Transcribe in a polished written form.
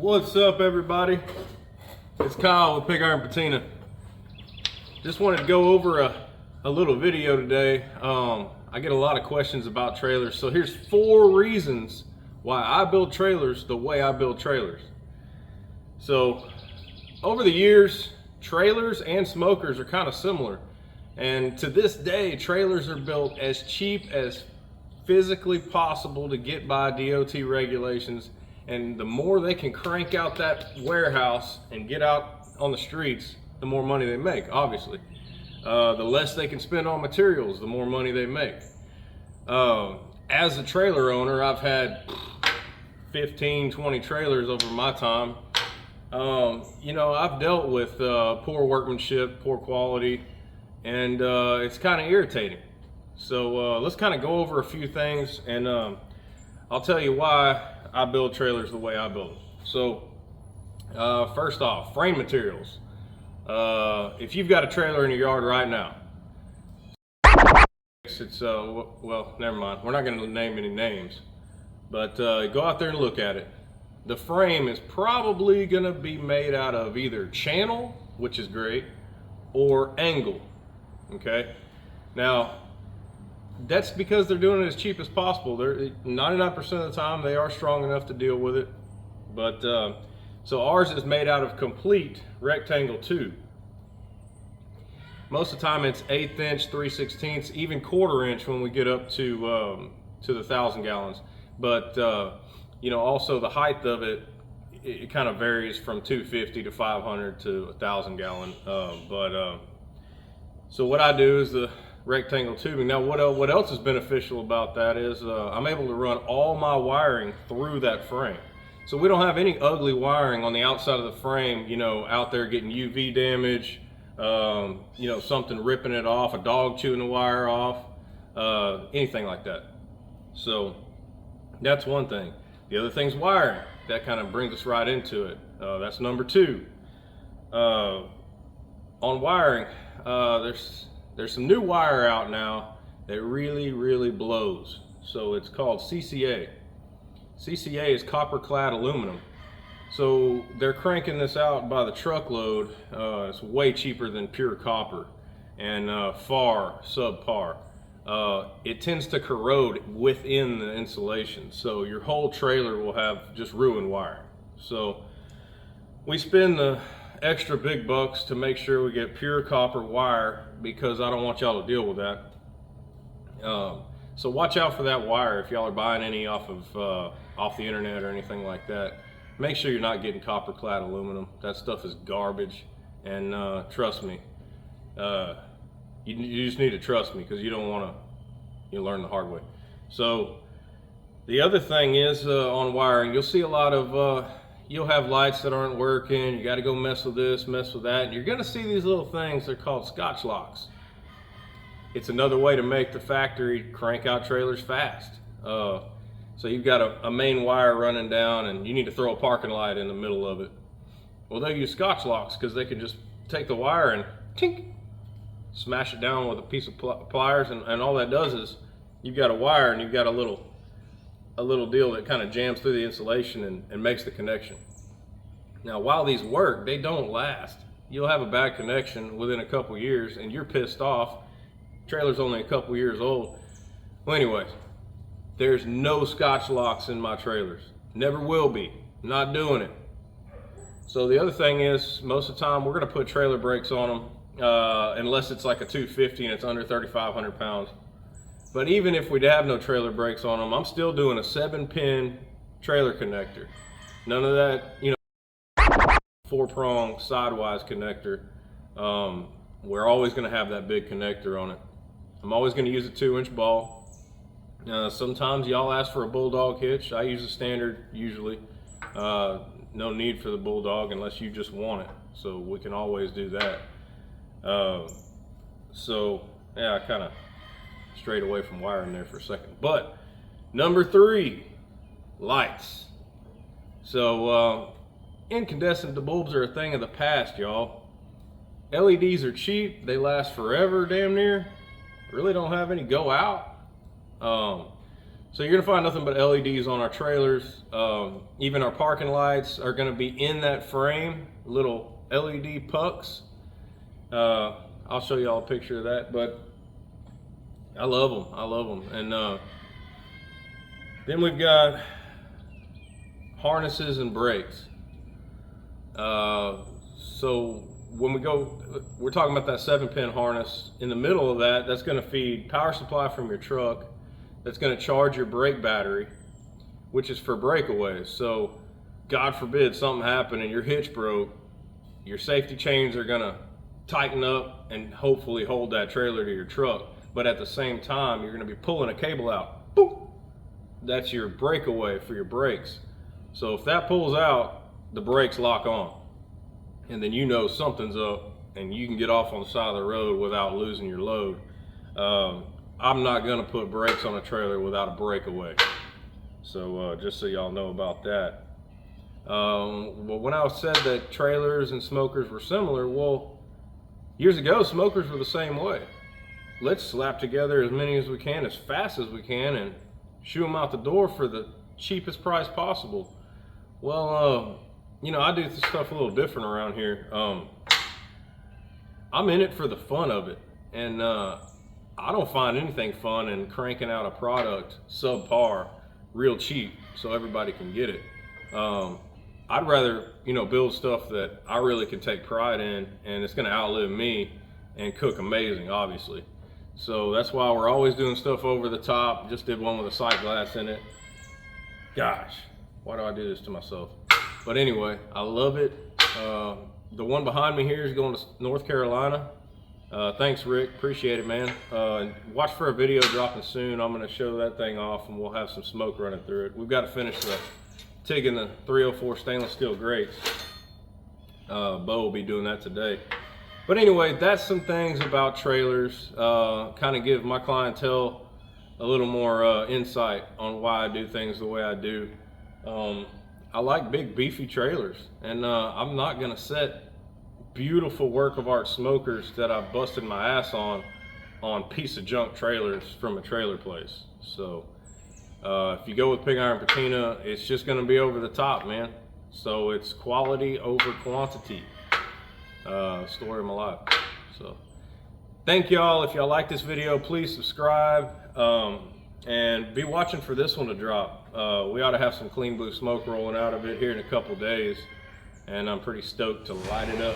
What's up, everybody? It's Kyle with Pig Iron Patina. Just wanted to go over a little video today. I get a lot of questions about trailers, so here's 4 reasons why I build trailers the way I build trailers. So over the years, trailers and smokers are kind of similar, and to this day trailers are built as cheap as physically possible to get by DOT regulations. And the more they can crank out that warehouse and get out on the streets, the more money they make, obviously. The less they can spend on materials, the more money they make. As a trailer owner, I've had 15, 20 trailers over my time. I've dealt with poor workmanship, poor quality, and it's kind of irritating. So let's kind of go over a few things, and I'll tell you why I build trailers the way I build them. So first off, frame materials. If you've got a trailer in your yard right now, it's well, never mind, we're not going to name any names, but go out there and look at it. The frame is probably going to be made out of either channel, which is great, or angle. Okay, now that's because they're doing it as cheap as possible. They're 99% of the time they are strong enough to deal with it. But so ours is made out of complete rectangle tube. Most of the time it's 1/8 inch, 3/16, even 1/4 inch when we get up to the 1,000 gallons. But also the height of it, it kind of varies from 250 to 500 to 1,000 gallon. So what I do is the rectangle tubing. Now what else is beneficial about that is I'm able to run all my wiring through that frame. So we don't have any ugly wiring on the outside of the frame, out there getting UV damage, something ripping it off, a dog chewing the wire off, anything like that. So that's one thing. The other thing's wiring. That kind of brings us right into it. That's number 2. On wiring, there's some new wire out now that really blows. So it's called CCA. CCA is copper clad aluminum. So they're cranking this out by the truckload. It's way cheaper than pure copper and far subpar. It tends to corrode within the insulation. So your whole trailer will have just ruined wiring. So we spend the extra big bucks to make sure we get pure copper wire, because I don't want y'all to deal with that. So watch out for that wire if y'all are buying any off the internet or anything like that. Make sure you're not getting copper clad aluminum. That stuff is garbage, and trust me, you just need to trust me, because you don't want to learn the hard way. So the other thing is on wiring, you'll see a lot of you'll have lights that aren't working. You got to go mess with this, mess with that. And you're going to see these little things. They're called Scotch locks. It's another way to make the factory crank out trailers fast. So you've got a main wire running down, and you need to throw a parking light in the middle of it. Well, they use Scotch locks because they can just take the wire and tink, smash it down with a piece of pliers, and all that does is you've got a wire and you've got a little deal that kind of jams through the insulation and makes the connection. Now, while these work, they don't last. You'll have a bad connection within a couple years and you're pissed off. Trailer's only a couple years old. Well, anyways, there's no Scotch locks in my trailers. Never will be. Not doing it. So the other thing is, most of the time we're going to put trailer brakes on them, unless it's like a 250 and it's under 3,500 pounds. But even if we have no trailer brakes on them, I'm still doing a 7-pin trailer connector. None of that, 4-prong sidewise connector. We're always going to have that big connector on it. I'm always going to use a 2-inch ball. Sometimes y'all ask for a bulldog hitch. I use a standard usually. No need for the bulldog unless you just want it. So we can always do that. I kind of strayed away from wiring there for a second. But number 3, lights. So incandescent bulbs are a thing of the past, y'all. LEDs are cheap. They last forever, damn near. Really don't have any go out. So you're gonna find nothing but LEDs on our trailers. Even our parking lights are gonna be in that frame, little LED pucks. I'll show you all a picture of that, but I love them. I love them. And then we've got harnesses and brakes. So when we're talking about that 7-pin harness. In the middle of that, that's going to feed power supply from your truck. That's going to charge your brake battery, which is for breakaways. So God forbid something happened and your hitch broke, your safety chains are going to tighten up and hopefully hold that trailer to your truck. But at the same time, you're going to be pulling a cable out. Boom! That's your breakaway for your brakes. So if that pulls out, the brakes lock on. And then you know something's up and you can get off on the side of the road without losing your load. I'm not going to put brakes on a trailer without a breakaway. So just so y'all know about that. Well, when I said that trailers and smokers were similar, well, years ago, smokers were the same way. Let's slap together as many as we can, as fast as we can, and shoo them out the door for the cheapest price possible. Well, you know, I do this stuff a little different around here. I'm in it for the fun of it. And I don't find anything fun in cranking out a product subpar, real cheap, so everybody can get it. I'd rather, you know, build stuff that I really can take pride in, and it's gonna outlive me and cook amazing, obviously. So that's why we're always doing stuff over the top. Just did one with a sight glass in it. Gosh, why do I do this to myself? But anyway, I love it. The one behind me here is going to North Carolina. Thanks, Rick. Appreciate it, man. Watch for a video dropping soon. I'm going to show that thing off, and we'll have some smoke running through it. We've got to finish the TIG in the 304 stainless steel grates. Bo will be doing that today. But anyway, that's some things about trailers. Kind of give my clientele a little more insight on why I do things the way I do. I like big beefy trailers, and I'm not gonna set beautiful work of art smokers that I busted my ass on piece of junk trailers from a trailer place. So if you go with pig iron patina, it's just gonna be over the top, man. So it's quality over quantity. Story of my life. So thank y'all. If y'all like this video, please subscribe, and be watching for this one to drop. We ought to have some Clean Blue smoke rolling out of it here in a couple days, and I'm pretty stoked to light it up.